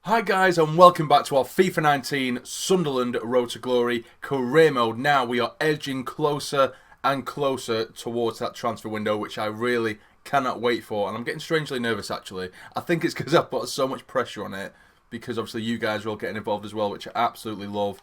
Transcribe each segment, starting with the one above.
Hi guys and welcome back to our FIFA 19 Sunderland Road to Glory career mode. Now we are edging closer and closer towards that transfer window, which I really cannot wait for, and I'm getting strangely nervous actually. I think it's because I've put so much pressure on it, because obviously you guys are all getting involved as well, which I absolutely love.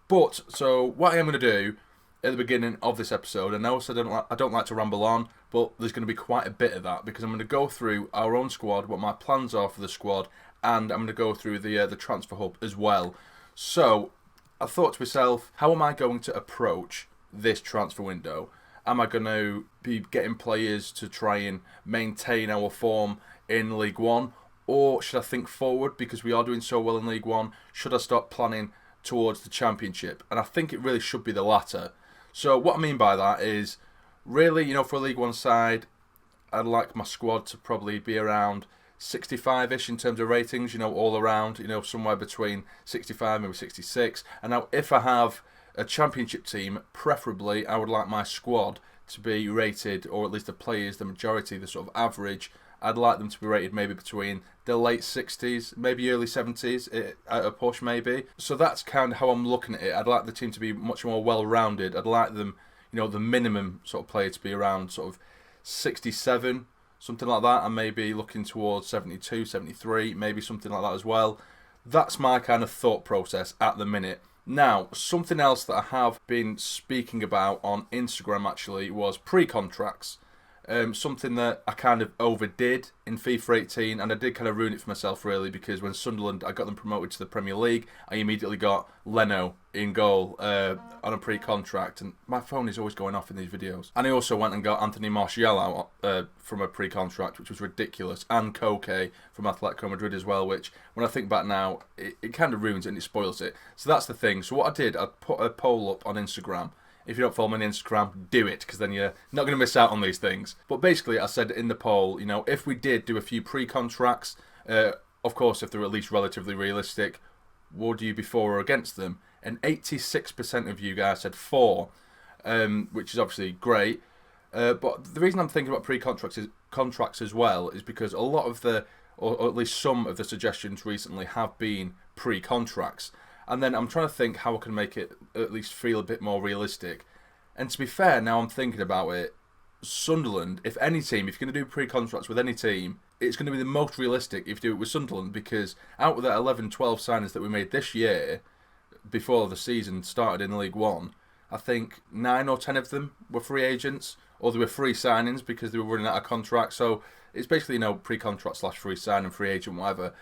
But, so what I am going to do at the beginning of this episode, and also I don't like to ramble on, but there's going to be quite a bit of that, because I'm going to go through our own squad, what my plans are for the squad, and I'm going to go through the transfer hub as well. So I thought to myself, how am I going to approach this transfer window? Am I going to be getting players to try and maintain our form in League One, or should I think forward because we are doing so well in League One? Should I start planning towards the Championship? And I think it really should be the latter. So what I mean by that is, really, for a League One side, I'd like my squad to probably be around 65-ish in terms of ratings, all around, somewhere between 65, maybe 66. And now if I have a Championship team, preferably I would like my squad to be rated, or at least the players, the majority, the sort of average, I'd like them to be rated maybe between the late 60s, maybe early 70s, at a push maybe. So that's kind of how I'm looking at it. I'd like the team to be much more well-rounded. I'd like them, the minimum sort of player to be around sort of 67, something like that, and maybe looking towards 72, 73, maybe something like that as well. That's my kind of thought process at the minute. Now, something else that I have been speaking about on Instagram actually was pre-contracts. Something that I kind of overdid in FIFA 18, and I did kind of ruin it for myself really, because when Sunderland, I got them promoted to the Premier League, I immediately got Leno in goal on a pre-contract, and my phone is always going off in these videos. And I also went and got Anthony Martial out from a pre-contract, which was ridiculous, and Koke from Atletico Madrid as well, which when I think back now, it kind of ruins it and it spoils it. So that's the thing. So what I did, I put a poll up on Instagram. If you don't follow me on Instagram, do it, because then you're not going to miss out on these things. But basically, I said in the poll, if we did do a few pre-contracts, of course, if they're at least relatively realistic, would you be for or against them? And 86% of you guys said for, which is obviously great. But the reason I'm thinking about contracts as well is because a lot of or at least some of the suggestions recently have been pre-contracts. And then I'm trying to think how I can make it at least feel a bit more realistic. And to be fair, now I'm thinking about it, Sunderland, if any team, if you're going to do pre-contracts with any team, it's going to be the most realistic if you do it with Sunderland, because out of the 11, 12 signings that we made this year, before the season started in League One, I think 9 or 10 of them were free agents, or they were free signings because they were running out of contract. So it's basically, pre-contract / free signing, free agent, whatever.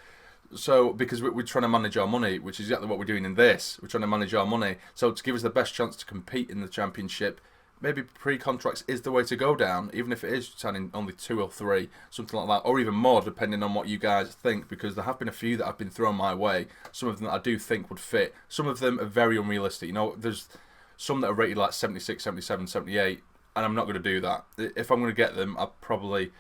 So, because we're trying to manage our money, which is exactly what we're doing in this. We're trying to manage our money. So, to give us the best chance to compete in the Championship, maybe pre-contracts is the way to go down, even if it is signing only 2 or 3, something like that, or even more, depending on what you guys think, because there have been a few that have been thrown my way. Some of them that I do think would fit. Some of them are very unrealistic. There's some that are rated like 76, 77, 78, and I'm not going to do that. If I'm going to get them, I'll probably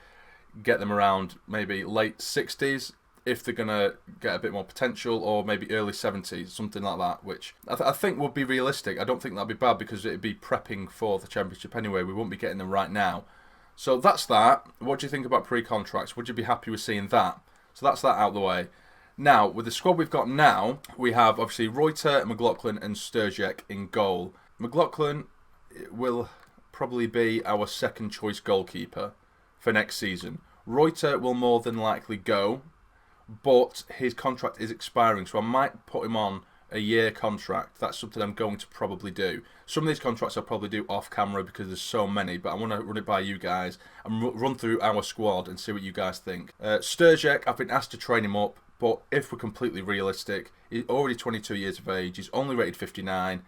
get them around maybe late 60s, if they're going to get a bit more potential, or maybe early 70s, something like that, which I think would be realistic. I don't think that'd be bad, because it'd be prepping for the Championship anyway. We won't be getting them right now. So that's that. What do you think about pre-contracts? Would you be happy with seeing that? So that's that out of the way. Now, with the squad we've got now, we have obviously Reuter, McLaughlin and Sturgek in goal. McLaughlin will probably be our second choice goalkeeper for next season. Reuter will more than likely go, but his contract is expiring, so I might put him on a year contract. That's something I'm going to probably do. Some of these contracts I'll probably do off camera because there's so many, but I want to run it by you guys and run through our squad and see what you guys think. Sturgek, I've been asked to train him up, but if we're completely realistic, he's already 22 years of age, he's only rated 59,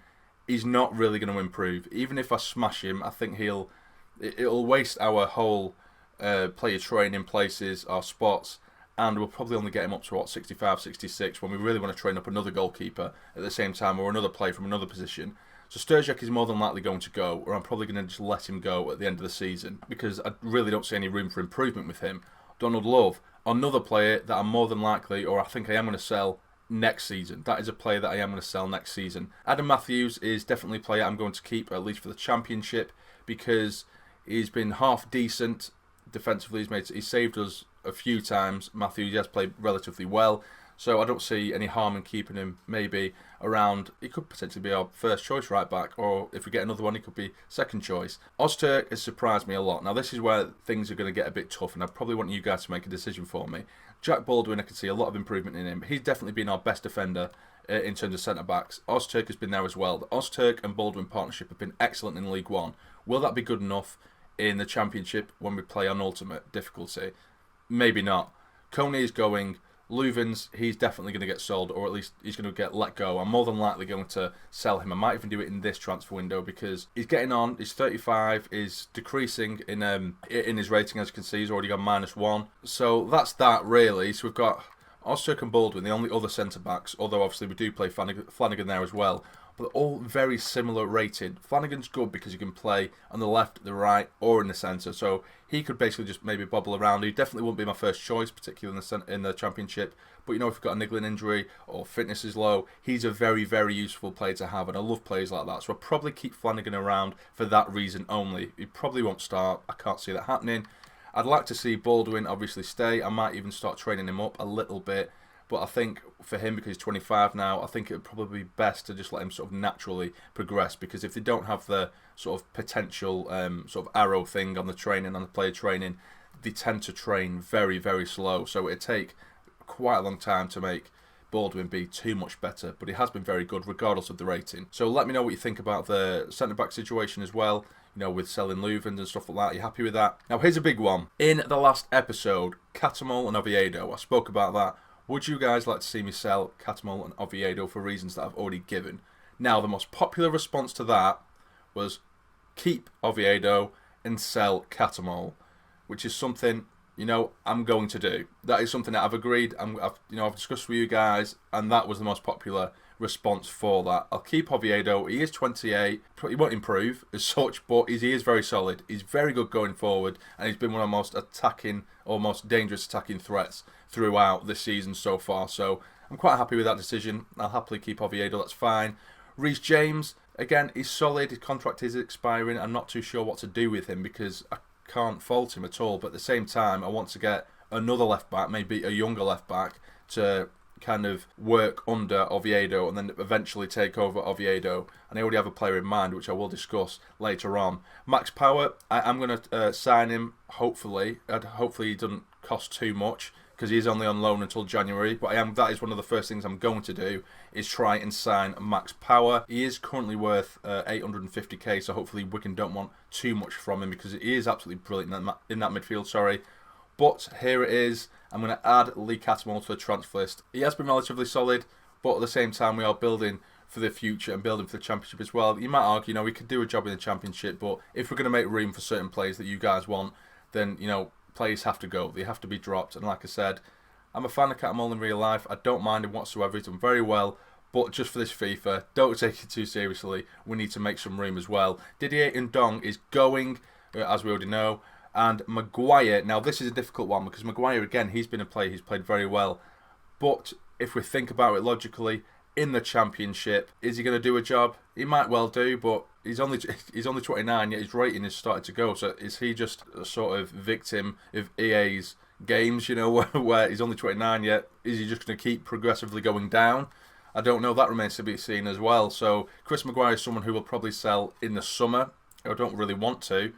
he's not really going to improve. Even if I smash him, I think it'll waste our whole player training places, our spots, and we'll probably only get him up to 65, 66 when we really want to train up another goalkeeper at the same time, or another player from another position. So Sturgek is more than likely going to go, or I'm probably going to just let him go at the end of the season, because I really don't see any room for improvement with him. Donald Love, another player that I'm more than likely, or I think I am going to sell next season. That is a player that I am going to sell next season. Adam Matthews is definitely a player I'm going to keep, at least for the Championship, because he's been half decent defensively. He's saved us a few times. Matthews has played relatively well, So I don't see any harm in keeping him maybe around. He could potentially be our first choice right back, or if we get another one, he could be second choice. Ozturk has surprised me a lot. Now this is where things are going to get a bit tough, and I probably want you guys to make a decision for me. Jack Baldwin, I can see a lot of improvement in him. He's definitely been our best defender in terms of centre-backs. Ozturk has been there as well. The Ozturk and Baldwin partnership have been excellent in League One. Will that be good enough in the Championship when we play on ultimate difficulty? Maybe not. Coney is going. Leuven's, he's definitely going to get sold, or at least he's going to get let go. I'm more than likely going to sell him. I might even do it in this transfer window because he's getting on. He's 35, is decreasing in his rating, as you can see. He's already got -1. So that's that, really. So we've got Ozturk and Baldwin, the only other centre-backs, although obviously we do play Flanagan there as well. But they're all very similar rated. Flanagan's good because he can play on the left, the right, or in the centre. So he could basically just maybe bobble around. He definitely wouldn't be my first choice, particularly in the Championship. But if you've got a niggling injury or fitness is low, he's a very, very useful player to have. And I love players like that. So I'll probably keep Flanagan around for that reason only. He probably won't start. I can't see that happening. I'd like to see Baldwin obviously stay. I might even start training him up a little bit. But I think for him, because he's 25 now, I think it would probably be best to just let him sort of naturally progress. Because if they don't have the sort of potential sort of arrow thing on the training, on the player training, they tend to train very, very slow. So it'd take quite a long time to make Baldwin be too much better. But he has been very good regardless of the rating. So let me know what you think about the centre-back situation as well. With selling Leuven and stuff like that. Are you happy with that? Now here's a big one. In the last episode, Catamol and Oviedo, I spoke about that. Would you guys like to see me sell Catamol and Oviedo for reasons that I've already given? Now, the most popular response to that was keep Oviedo and sell Catamol, which is something, I'm going to do. That is something that I've agreed, I've discussed with you guys, and that was the most popular response for that. I'll keep Oviedo. He is 28. He won't improve as such, but he is very solid. He's very good going forward, and he's been one of the most attacking or most dangerous attacking threats throughout this season so far. So I'm quite happy with that decision. I'll happily keep Oviedo. That's fine. Reece James, again, he's solid. His contract is expiring. I'm not too sure what to do with him because I can't fault him at all. But at the same time, I want to get another left back, maybe a younger left back, to kind of work under Oviedo and then eventually take over Oviedo. And I already have a player in mind, which I will discuss later on. Max Power, I'm going to sign him, hopefully. Hopefully he doesn't cost too much because he's only on loan until January. But that is one of the first things I'm going to do, is try and sign Max Power. He is currently worth 850k, so hopefully Wigan don't want too much from him because he is absolutely brilliant in that midfield, But here it is. I'm going to add Lee Catamol to the transfer list. He has been relatively solid, but at the same time we are building for the future and building for the Championship as well. You might argue, we could do a job in the Championship, but if we're going to make room for certain players that you guys want, then, players have to go. They have to be dropped. And like I said, I'm a fan of Catamol in real life. I don't mind him whatsoever. He's done very well. But just for this FIFA, don't take it too seriously. We need to make some room as well. Didier Ndong is going, as we already know. And Maguire, now this is a difficult one because Maguire, again, he's been a player who's played very well. But if we think about it logically, in the Championship, is he going to do a job? He might well do, but he's only 29, yet his rating has started to go. So is he just a sort of victim of EA's games, where he's only 29 yet? Is he just going to keep progressively going down? I don't know. That remains to be seen as well. So Chris Maguire is someone who will probably sell in the summer. I don't really want to.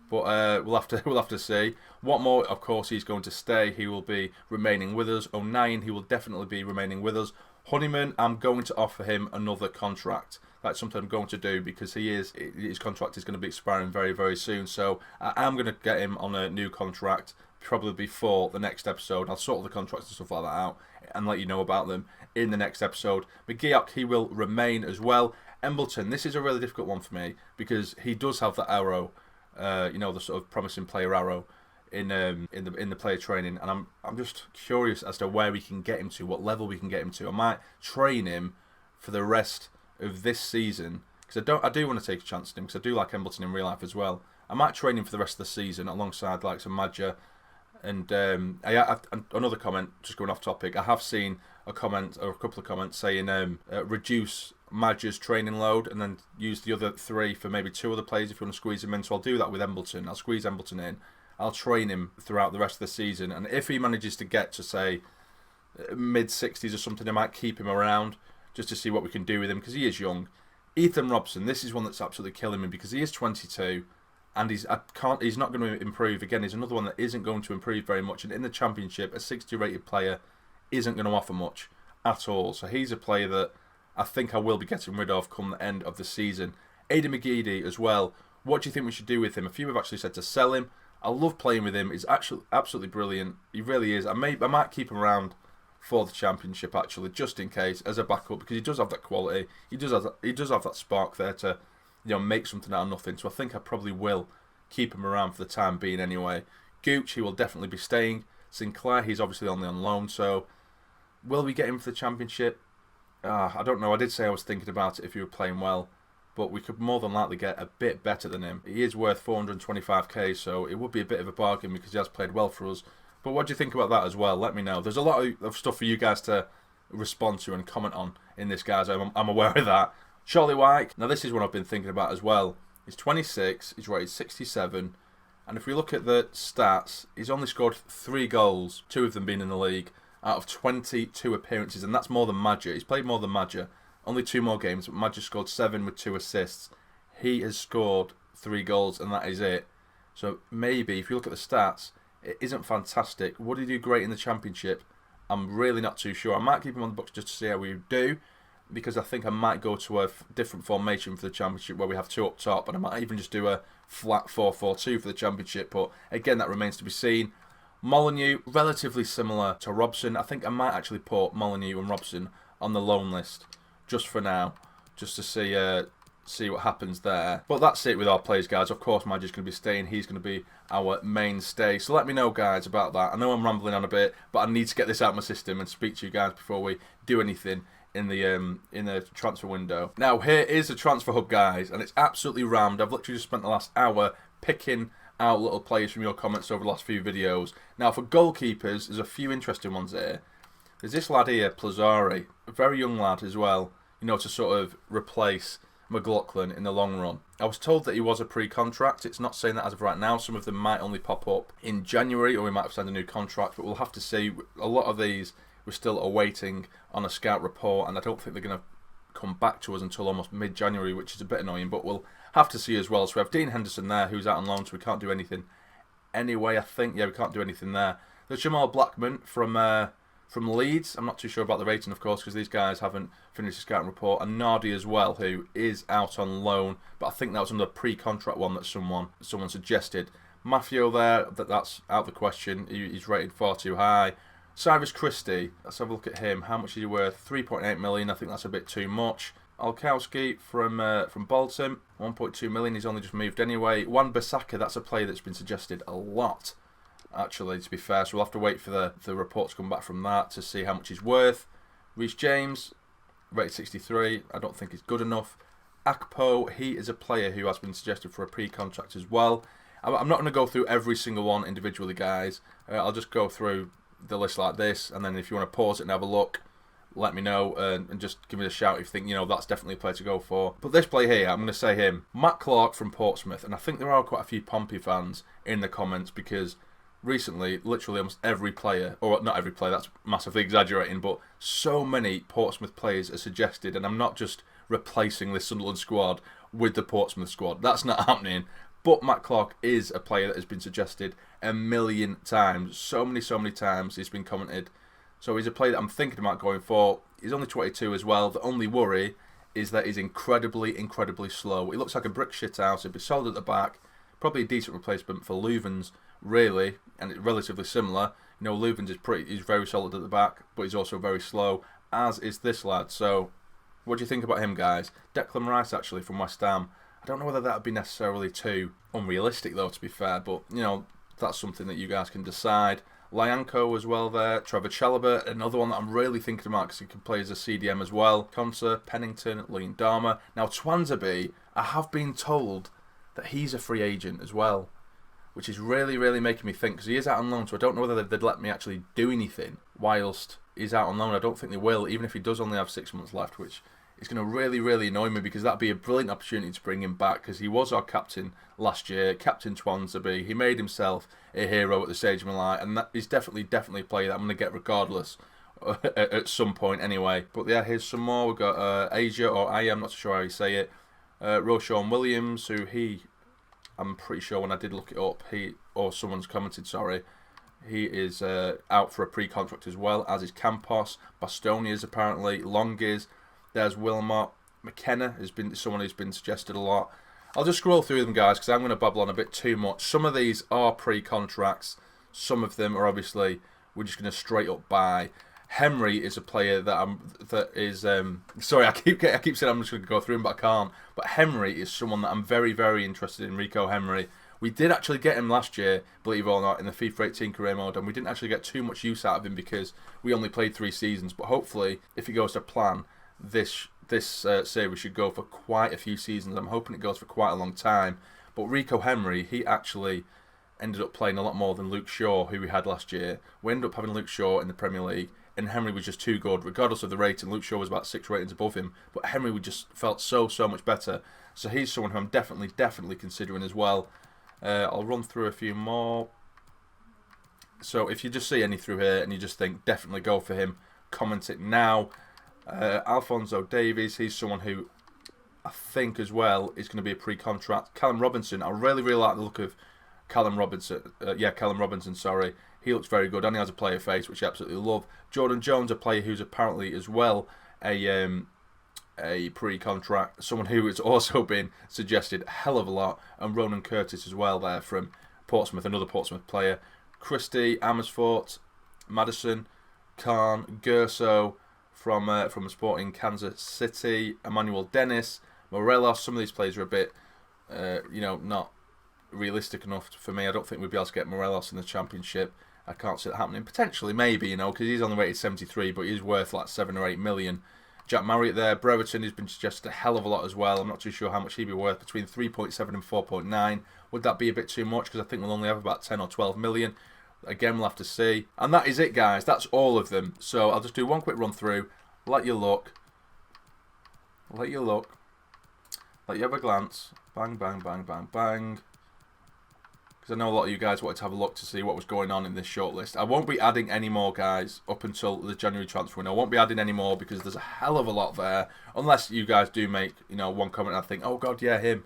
But we'll have to see. Watmore, of course, he's going to stay. He will be remaining with us. O'Nien, he will definitely be remaining with us. Honeyman, I'm going to offer him another contract. That's something I'm going to do because his contract is going to be expiring very, very soon. So I am going to get him on a new contract, probably before the next episode. I'll sort all the contracts and stuff like that out and let you know about them in the next episode. McGeoch, he will remain as well. Embleton, this is a really difficult one for me because he does have that arrow. The sort of promising player arrow in the player training, and I'm just curious as to where we can get him to, what level we can get him to. I might train him for the rest of this season because I do want to take a chance on him because I do like Embleton in real life as well. I might train him for the rest of the season alongside like some Madja and another comment. Just going off topic, I have seen a comment or a couple of comments saying reduce Madja's training load and then use the other 3 for maybe 2 other players if you want to squeeze him in. So I'll do that with Embleton. I'll squeeze Embleton in. I'll train him throughout the rest of the season. And if he manages to get to, say, mid-60s or something, I might keep him around just to see what we can do with him because he is young. Ethan Robson, this is one that's absolutely killing me because he is 22 and he's not going to improve. Again, he's another one that isn't going to improve very much, and in the Championship, a 60 rated player isn't going to offer much at all. So he's a player that I think I will be getting rid of come the end of the season. Aidan McGeady as well. What do you think we should do with him? A few have actually said to sell him. I love playing with him. He's actually absolutely brilliant. He really is. I might keep him around for the Championship actually, just in case as a backup because he does have that quality. He does have that spark there to, make something out of nothing. So I think I probably will keep him around for the time being anyway. Gooch, he will definitely be staying. Sinclair, he's obviously only on loan. So will we get him for the Championship? I don't know. I did say I was thinking about it if he were playing well, but we could more than likely get a bit better than him. He is worth 425k, so it would be a bit of a bargain because he has played well for us. But what do you think about that as well? Let me know. There's a lot of stuff for you guys to respond to and comment on in this, guys. I'm aware of that. Charlie White. Now, this is one I've been thinking about as well. He's 26. He's rated 67. And if we look at the stats, he's only scored 3 goals, 2 of them being in the league, out of 22 appearances. And that's more than Madger. He's played more than Madger. Only 2 more games, but Madger scored 7 with 2 assists. He has scored 3 goals, and that is it. So maybe, if you look at the stats, it isn't fantastic. Would he do great in the Championship? I'm really not too sure. I might keep him on the books just to see how we do, because I think I might go to a different formation for the Championship where we have 2 up top, and I might even just do a flat 4-4-2 for the Championship. But again, that remains to be seen. Molyneux, relatively similar to Robson. I think I might actually put Molyneux and Robson on the loan list just for now, just to see what happens there. But that's it with our players, guys. Of course, Madger's going to be staying. He's going to be our mainstay. So let me know, guys, about that. I know I'm rambling on a bit, but I need to get this out of my system and speak to you guys before we do anything in the transfer window. Now, here is the transfer hub, guys, and it's absolutely rammed. I've literally just spent the last hour picking out little players from your comments over the last few videos. Now, for goalkeepers, there's a few interesting ones here. There's this lad here, Plazzari, a very young lad as well, to sort of replace McLaughlin in the long run. I was told that he was a pre-contract. It's not saying that as of right now. Some of them might only pop up in January, or we might have signed a new contract, but we'll have to see. A lot of these we're still awaiting on a scout report, and I don't think they're going to come back to us until almost mid-January, which is a bit annoying, but we'll have to see as well. So we have Dean Henderson there, who's out on loan, so we can't do anything anyway, I think. Yeah, we can't do anything there. There's Jamal Blackman from Leeds. I'm not too sure about the rating, of course, because these guys haven't finished the scouting report. And Nardi as well, who is out on loan, but I think that was on the pre-contract one that someone suggested. Maffio there, that's out of the question. He's rated far too high. Cyrus Christie, let's have a look at him. How much is he worth? 3.8 million. I think that's a bit too much. Alkowski from Bolton, 1.2 million. He's only just moved anyway. Wan-Bissaka, that's a player that's been suggested a lot, actually, to be fair. So we'll have to wait for the report to come back from that to see how much he's worth. Reece James, rated 63. I don't think he's good enough. Akpo, he is a player who has been suggested for a pre-contract as well. I'm not going to go through every single one individually, guys. I'll just go through the list like this, and then if you want to pause it and have a look, let me know and just give me a shout if you think, that's definitely a player to go for. But this player here, I'm going to say him. Matt Clark from Portsmouth, and I think there are quite a few Pompey fans in the comments because recently, literally almost every player, or not every player, that's massively exaggerating, but so many Portsmouth players are suggested, and I'm not just replacing this Sunderland squad with the Portsmouth squad. That's not happening. But Matt Clark is a player that has been suggested a million times. So many times he's been commented. So he's a player that I'm thinking about going for. He's only 22 as well. The only worry is that he's incredibly slow. He looks like a brick shit house. He'd be solid at the back. Probably a decent replacement for Leuven's, really. And it's relatively similar. Leuven's he's very solid at the back, but he's also very slow, as is this lad. So what do you think about him, guys? Declan Rice, actually, from West Ham. I don't know whether that would be necessarily too unrealistic, though, to be fair. But, that's something that you guys can decide. Lyanko as well there. Trevor Chalobah, another one that I'm really thinking about because he can play as a CDM as well. Conser, Pennington, Lean Dharma. Now, Twanzebe, I have been told that he's a free agent as well, which is really making me think, because he is out on loan, so I don't know whether they'd let me actually do anything whilst he's out on loan. I don't think they will, even if he does only have 6 months left, which is going to really annoy me, because that'd be a brilliant opportunity to bring him back, because he was our captain last year, Captain Twanzebe. He made himself a hero at the stage of my life, and that is definitely a player that I'm going to get regardless at some point anyway. But yeah, here's some more. We've got Asia, or I am not sure how you say it. Roshan Williams, who I'm pretty sure when I did look it up, or someone's commented, sorry, he is out for a pre-contract as well, as is Campos. Bastonia's apparently, Longies. There's Wilmot. McKenna has been someone who's been suggested a lot. I'll just scroll through them, guys, because I'm going to babble on a bit too much. Some of these are pre-contracts. Some of them are obviously we're just going to straight up buy. Henry is a player that is sorry, I keep saying I'm just going to go through him, but I can't. But Henry is someone that I'm very, very interested in. Rico Henry. We did actually get him last year, believe it or not, in the FIFA 18 career mode, and we didn't actually get too much use out of him because we only played 3 seasons. But hopefully, if he goes to plan, this series should go for quite a few seasons. I'm hoping it goes for quite a long time. But Rico Henry, he actually ended up playing a lot more than Luke Shaw, who we had last year. We ended up having Luke Shaw in the Premier League, and Henry was just too good. Regardless of the rating, Luke Shaw was about 6 ratings above him, but Henry we just felt so much better. So he's someone who I'm definitely considering as well. I'll run through a few more. So if you just see any through here and you just think definitely go for him, comment it now. Alphonso Davies, he's someone who I think as well is going to be a pre-contract. Callum Robinson, I really like the look of Callum Robinson. Callum Robinson, sorry. He looks very good, and he has a player face, which I absolutely love. Jordan Jones, a player who's apparently as well a pre-contract. Someone who has also been suggested a hell of a lot. And Ronan Curtis as well there from Portsmouth, another Portsmouth player. Christie, Amersfoort, Madison, Khan, Gerso from Sporting Kansas City, Emmanuel Dennis, Morelos. Some of these players are a bit, not realistic enough for me. I don't think we'd be able to get Morelos in the Championship. I can't see that happening. Potentially, maybe, because he's only rated 73, but he's worth like 7 or 8 million. Jack Marriott there. Brereton has been suggested a hell of a lot as well. I'm not too sure how much he'd be worth, between 3.7 and 4.9. Would that be a bit too much? Because I think we'll only have about 10 or 12 million. Again, we'll have to see. And that is it, guys. That's all of them. So I'll just do one quick run through. Let you look. Let you look. Let you have a glance. Bang, bang, bang, bang, bang. Because I know a lot of you guys wanted to have a look to see what was going on in this shortlist. I won't be adding any more, guys, up until the January transfer window. I won't be adding any more because there's a hell of a lot there. Unless you guys do make, one comment and I think, oh God, yeah, him.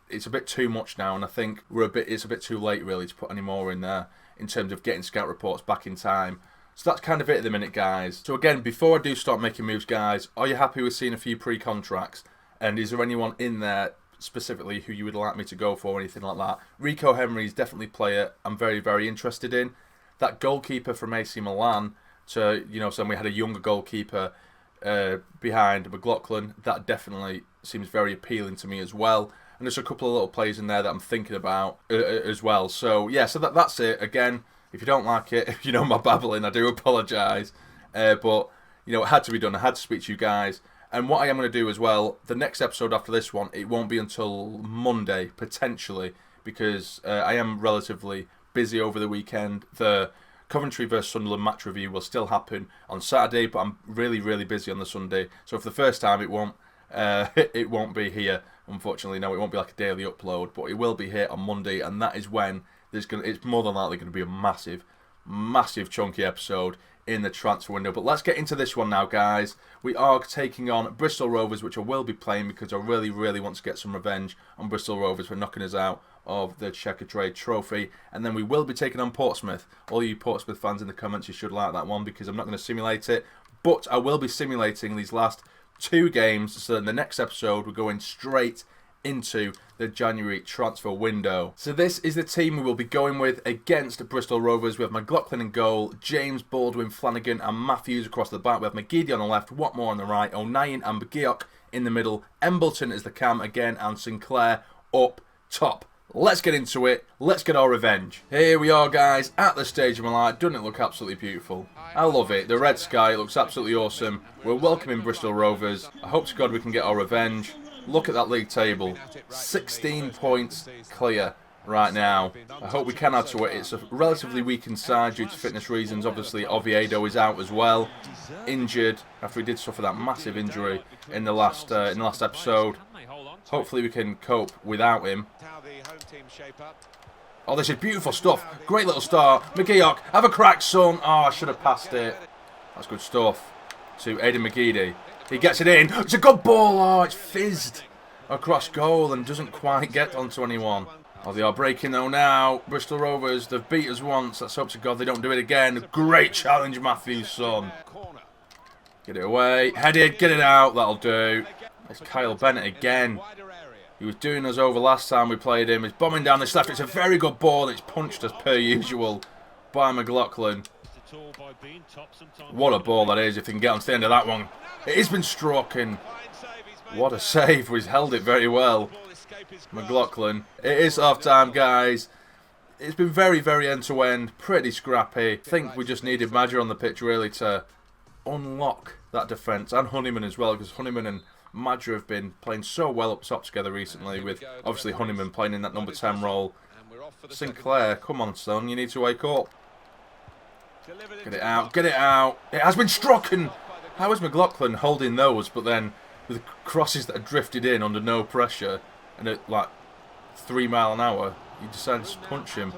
It's a bit too much now, and I think it's a bit too late really to put any more in there in terms of getting scout reports back in time. So that's kind of it at the minute, guys. So again, before I do start making moves, guys, are you happy with seeing a few pre-contracts? And is there anyone in there specifically who you would like me to go for or anything like that? Rico Henry is definitely a player I'm very, very interested in. That goalkeeper from AC Milan so we had a younger goalkeeper behind McLaughlin. That definitely seems very appealing to me as well. And there's a couple of little players in there that I'm thinking about as well. So yeah, so that's it. Again, if you don't like it, if you know my babbling, I do apologise. But it had to be done. I had to speak to you guys. And what I am going to do as well, the next episode after this one, it won't be until Monday, potentially, because I am relatively busy over the weekend. The Coventry vs Sunderland match review will still happen on Saturday, but I'm really, really busy on the Sunday. So for the first time, it won't be here, unfortunately. No, it won't be like a daily upload, but it will be here on Monday, and that is when it's more than likely going to be a massive, massive chunky episode in the transfer window. But let's get into this one now, guys. We are taking on Bristol Rovers, which I will be playing because I really, really want to get some revenge on Bristol Rovers for knocking us out of the Checker Trade Trophy. And then we will be taking on Portsmouth. All you Portsmouth fans in the comments, you should like that one because I'm not going to simulate it, but I will be simulating these last 2 games. So in the next episode, we're going straight into the January transfer window. So this is the team we will be going with against Bristol Rovers. We have McLaughlin in goal, James, Baldwin, Flanagan and Matthews across the back. We have McGeady on the left, Watmore on the right, O'Nien and Begiok in the middle, Embleton is the cam again, and Sinclair up top. Let's get into it. Let's get our revenge. Here we are, guys, at the Stadium of Light. Doesn't it look absolutely beautiful? I love it. The red sky looks absolutely awesome. We're welcoming Bristol Rovers. I hope to God we can get our revenge. Look at that league table. 16 points clear right now. I hope we can add to it. It's a relatively weakened side due to fitness reasons. Obviously, Oviedo is out as well, injured after he did suffer that massive injury in the last episode. Hopefully, we can cope without him. Oh, this is beautiful stuff. Great little start. McGeoch, have a crack, son. Oh, I should have passed it. That's good stuff. To Aidan McGeady. He gets it in. It's a good ball. Oh, it's fizzed across goal and doesn't quite get onto anyone. Oh, they are breaking though now. Bristol Rovers, they've beat us once. Let's hope to God they don't do it again. Great challenge, Matthew's son. Get it away. Headed, get it out. That'll do. It's Kyle Bennett again. He was doing us over last time we played him. He's bombing down this left. It's a very good ball. It's punched as per usual by McLaughlin. What a ball that is if he can get onto the end of that one. It has been struck and what a save. He's held it very well. McLaughlin. It is half time, guys. It's been very, very end-to-end. Pretty scrappy. I think we just needed Madger on the pitch really to unlock that defence. And Honeyman as well, because Honeyman and Madger have been playing so well up top together recently, with obviously Honeyman playing in that number 10 role. Sinclair, come on son, you need to wake up. Get it out, get it out. It has been struck, and how is McLaughlin holding those, but then with crosses that are drifted in under no pressure and at like 3 miles an hour, he decides to punch him.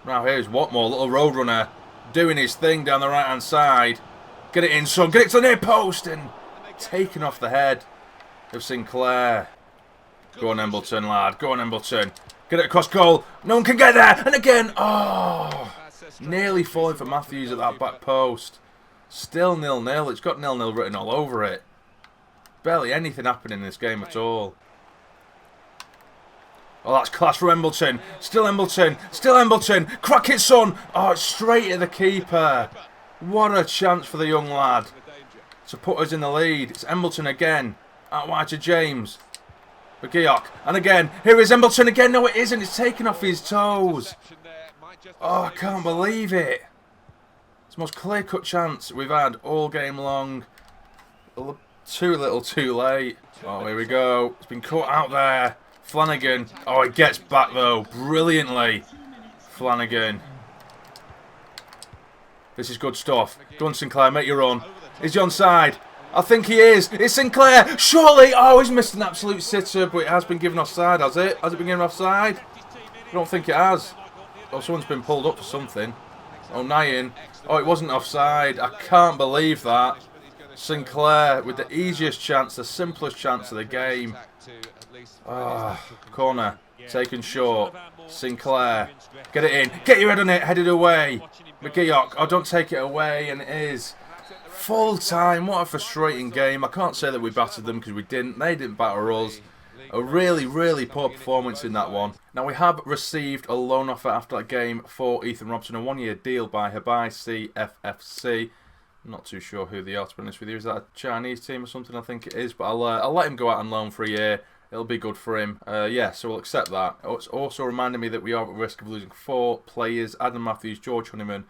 Now here's Watmore, little road runner, doing his thing down the right hand side. Get it in son, get it to the near post, and taken off the head of Sinclair. Go on Embleton lad, go on Embleton. Get it across goal, no one can get there, and again, oh, nearly falling for Matthews at that back post. Still 0-0, it's got 0-0 written all over it. Barely anything happening in this game at all. Oh, that's class from Embleton. Still Embleton, still Embleton. Crack it son, oh, it's straight at the keeper. What a chance for the young lad to put us in the lead. It's Embleton again. Out wide to James. McGeoch. And again. Here is Embleton again. No, it isn't. It's taken off his toes. Oh, I can't believe it. It's the most clear-cut chance we've had all game long. Too little, too late. Oh, here we go. It's been caught out there. Flanagan. Oh, it gets back, though. Brilliantly. Flanagan. This is good stuff. Go on, Sinclair. Make your run. Is he onside? I think he is. It's Sinclair. Surely. Oh, he's missed an absolute sitter, but it has been given offside, has it? Has it been given offside? I don't think it has. Oh, someone's been pulled up for something. Oh, Nyan. Oh, it wasn't offside. I can't believe that. Sinclair with the easiest chance, the simplest chance of the game. Ah, corner. Taken short. Sinclair. Get it in. Get your head on it. Headed away. McGeoch. Oh, don't take it away. And it is. Full time. What a frustrating game. I can't say that we battered them because we didn't. They didn't batter us. A really, really poor performance in that one. Now, we have received a loan offer after that game for Ethan Robson. A 1-year deal by Habai CFFC. I'm not too sure who they are, to be honest with you. Is that a Chinese team or something? I think it is. But I'll let him go out on loan for a year. It'll be good for him. Yeah, so we'll accept that. It's also reminding me that we are at risk of losing 4 players. Adam Matthews, George Honeyman,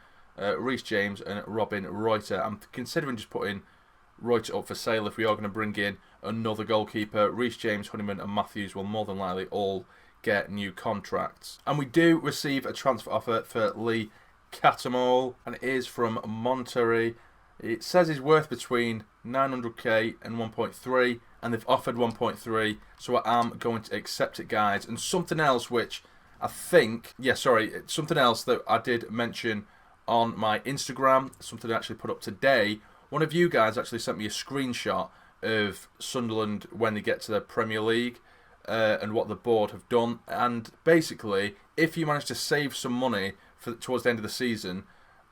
Reece James and Robin Reuter. I'm considering just putting Reuter up for sale if we are going to bring in another goalkeeper. Reece James, Honeyman and Matthews will more than likely all get new contracts. And we do receive a transfer offer for Lee Catamol, and it is from Monterey. It says he's worth between 900k and 1.3, and they've offered 1.3, so I am going to accept it, guys. And something else which I think, something else that I did mention on my Instagram, something I actually put up today. One of you guys actually sent me a screenshot of Sunderland when they get to the Premier League and what the board have done. And basically, if you manage to save some money towards the end of the season,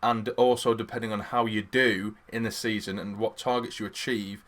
and also depending on how you do in the season and what targets you achieve,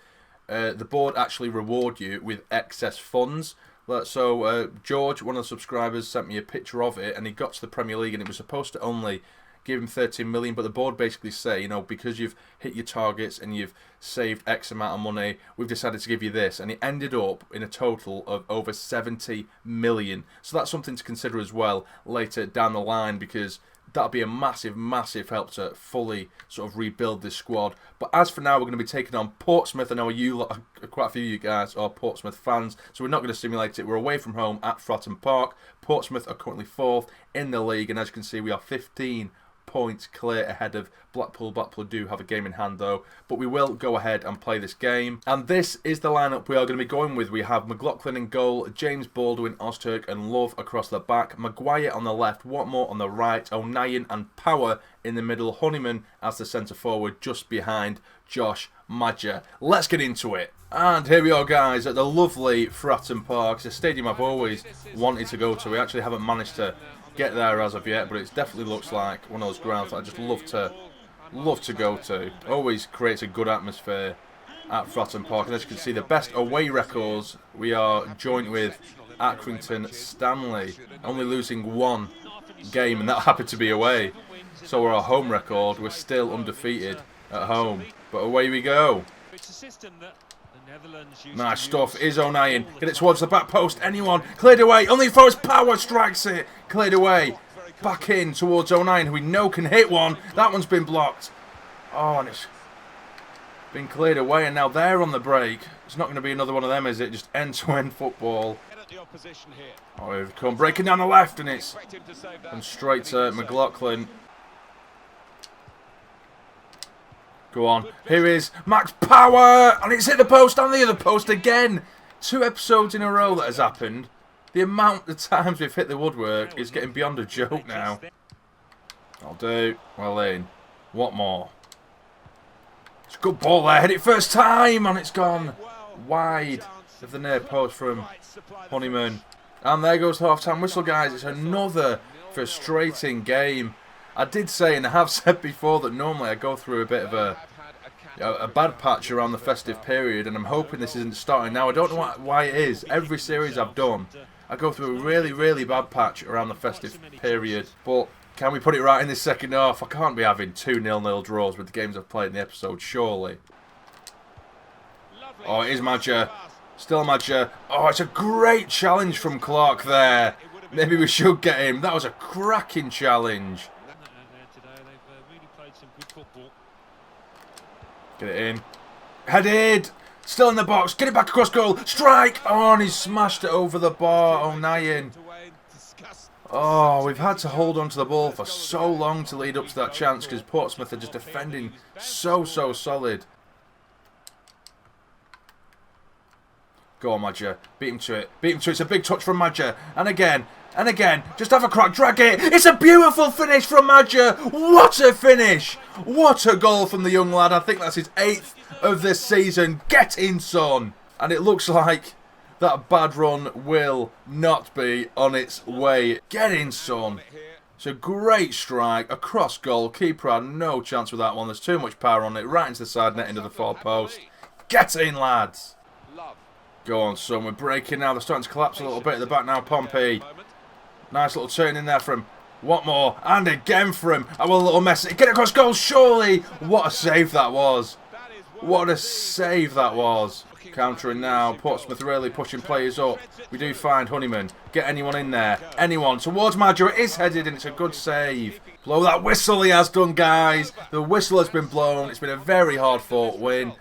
the board actually reward you with excess funds. So George, one of the subscribers, sent me a picture of it, and he got to the Premier League, and it was supposed to only give him 13 million, but the board basically say, you know, because you've hit your targets and you've saved X amount of money, we've decided to give you this. And it ended up in a total of over 70 million. So that's something to consider as well later down the line, because that'll be a massive, massive help to fully sort of rebuild this squad. But as for now, we're going to be taking on Portsmouth. I know quite a few of you guys are Portsmouth fans, so we're not going to simulate it. We're away from home at Fratton Park. Portsmouth are currently 4th in the league, and as you can see, we are 15 points clear ahead of Blackpool. Blackpool do have a game in hand though, but we will go ahead and play this game. And this is the lineup we are going to be going with. We have McLaughlin in goal, James Baldwin, Ozturk and Love across the back, Maguire on the left, Watmore on the right, O'Nien and Power in the middle, Honeyman as the centre forward just behind Josh Maja. Let's get into it. And here we are, guys, at the lovely Fratton Park. It's a stadium I've always wanted to go to. We actually haven't managed to get there as of yet, but it definitely looks like one of those grounds that I just love to go to. Always creates a good atmosphere at Fratton Park. And as you can see, the best away records we are joint with Accrington Stanley, only losing one game, and that happened to be away. So our home record, we're still undefeated at home. But away we go. Nice stuff. Is O'Nien. Get it towards the back post. Anyone. Cleared away. Only Forest Power strikes it. Cleared away. Back in towards O'Nien, who we know can hit one. That one's been blocked. Oh, and it's been cleared away. And now they're on the break. It's not going to be another one of them, is it? Just end-to-end football. Oh, here we come. Breaking down the left, and it's and straight to McLaughlin. Go on. Here is Max Power. And it's hit the post and the other post again. 2 episodes in a row that has happened. The amount of times we've hit the woodwork is getting beyond a joke now. I'll do. Well in. What more? It's a good ball there. Hit it first time. And it's gone wide of the near post from Honeyman. And there goes the half-time whistle, guys. It's another frustrating game. I did say, and I have said before, that normally I go through a bit of a bad patch around the festive period, and I'm hoping this isn't starting now. I don't know why it is. Every series I've done, I go through a really, really bad patch around the festive period. But can we put it right in this second half? I can't be having 2 0-0 draws with the games I've played in the episode, surely. Oh, it is Maja. Still Maja. Oh, it's a great challenge from Clark there. Maybe we should get him. That was a cracking challenge. Get it in. Headed. Still in the box. Get it back across goal. Strike. Oh, and he's smashed it over the bar. O'Nien. Oh, we've had to hold on to the ball for so long to lead up to that chance because Portsmouth are just defending so solid. Go on, Maja. Beat him to it. Beat him to it. It's a big touch from Maja. And again. And again. Just have a crack. Drag it. It's a beautiful finish from Maja. What a finish. What a goal from the young lad. I think that's his 8th of this season. Get in, son. And it looks like that bad run will not be on its way. Get in, son. It's a great strike. Across goal. Keeper had no chance with that one. There's too much power on it. Right into the side net into the far post. Get in, lads. Go on, son. We're breaking now. They're starting to collapse a little bit at the back now. Pompey. Nice little turn in there from Watmore. And again from our little mess. Get across goal, surely. What a save that was. What a save that was. Countering now. Portsmouth really pushing players up. We do find Honeyman. Get anyone in there. Anyone. Towards Maja. It is headed and it's a good save. Blow that whistle he has done, guys. The whistle has been blown. It's been a very hard fought win.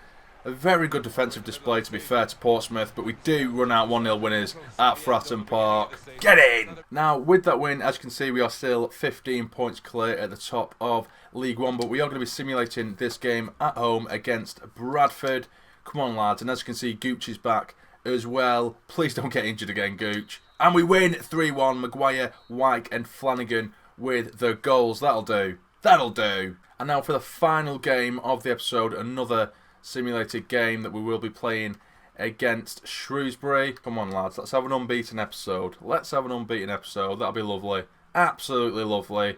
A very good defensive display, to be fair to Portsmouth, but we do run out 1-0 winners at Fratton Park. Get in! Now, with that win, as you can see, we are still 15 points clear at the top of League One, but we are going to be simulating this game at home against Bradford. Come on, lads, and as you can see, Gooch is back as well. Please don't get injured again, Gooch. And we win 3-1. Maguire, Wyke and Flanagan with the goals. That'll do. That'll do. And now for the final game of the episode, another simulated game that we will be playing against Shrewsbury. Come on, lads, let's have an unbeaten episode. Let's have an unbeaten episode. That'll be lovely. Absolutely lovely.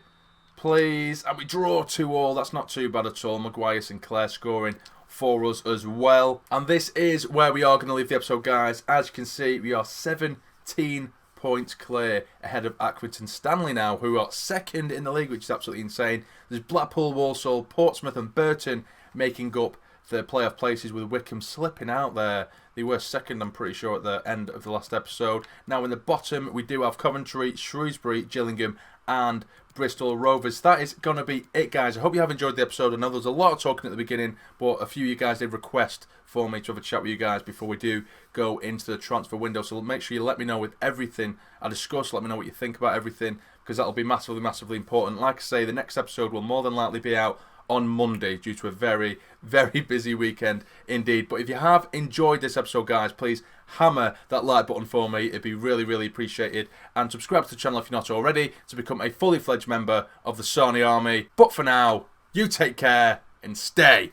Please. And we draw 2-2. That's not too bad at all. Maguire Sinclair scoring for us as well. And this is where we are going to leave the episode, guys. As you can see, we are 17 points clear ahead of Accrington Stanley now, who are second in the league, which is absolutely insane. There's Blackpool, Walsall, Portsmouth and Burton making up the playoff places, with Wickham slipping out there. They were second, I'm pretty sure, at the end of the last episode. Now in the bottom, we do have Coventry, Shrewsbury, Gillingham and Bristol Rovers. That is going to be it, guys. I hope you have enjoyed the episode. I know there was a lot of talking at the beginning, but a few of you guys did request for me to have a chat with you guys before we do go into the transfer window. So make sure you let me know with everything I discuss. Let me know what you think about everything. because that'll be massively, massively important. Like I say, the next episode will more than likely be out on Monday due to a very, very busy weekend indeed. But if you have enjoyed this episode, guys, please hammer that like button for me. It'd be really, really appreciated. And subscribe to the channel if you're not already to become a fully fledged member of the Sarny Army. But for now, you take care and stay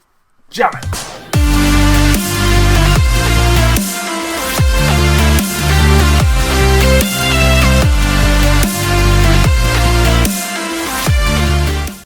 jamming.